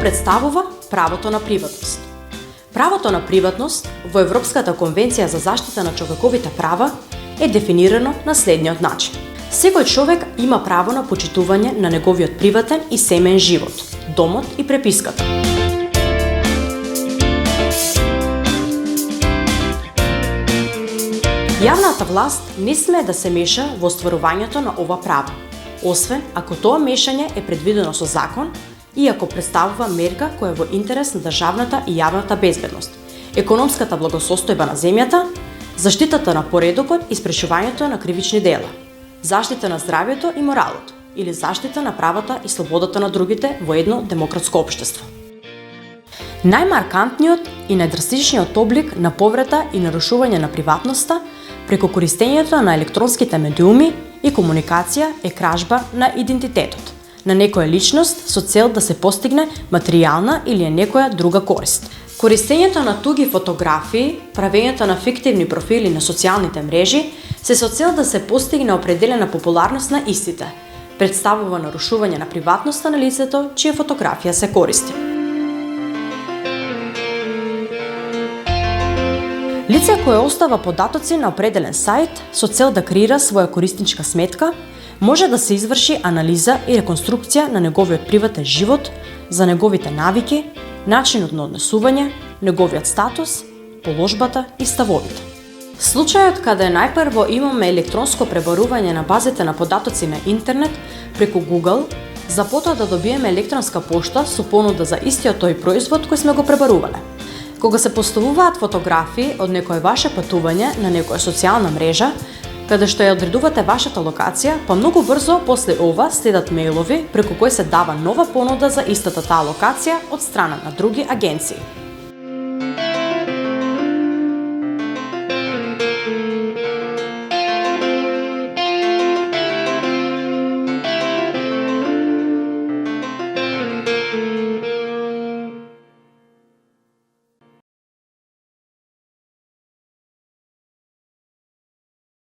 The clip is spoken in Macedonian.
представува правото на приватност? Правото на приватност во Европската конвенција за заштита на човековите права е дефинирано на следниот начин. Секој човек има право на почитување на неговиот приватен и семеен живот, домот и преписката. Јавната власт не смее да се меша во остварувањето на ова право, освен ако тоа мешање е предвидено со закон и ако представува мерка која е во интерес на државната и јавната безбедност, економската благосостојба на земјата, заштитата на поредокот и спречувањето на кривични дела, заштита на здравјето и моралот или заштита на правата и слободата на другите во едно демократско општество. Најмаркантниот и најдрастичниот облик на повреда и нарушување на приватноста преку користењето на електронските медиуми и комуникација е кражба на идентитетот на некоја личност со цел да се постигне материјална или некоја друга корист. Користењето на туги фотографии, правењето на фиктивни профили на социјалните мрежи се со цел да се постигне определена популарност на истите, представува нарушување на приватноста на лицето чија фотографија се користи. Лице кое остава податоци на определен сајт со цел да креира своја корисничка сметка, може да се изврши анализа и реконструкција на неговиот приватен живот, за неговите навики, начинот на однесување, неговиот статус, положбата и ставовите. Случајот каде најпрво имаме електронско пребарување на базите на податоци на интернет преку Google, за потоа да добиеме електронска пошта со понуда за истиот тој производ кој сме го пребарувале. Кога се поставуваат фотографии од некое ваше патување на некоја социјална мрежа, каде што ја одредувате вашата локација, па многу брзо после ова следат мејлови преку кои се дава нова понуда за истата таа локација од страна на други агенции.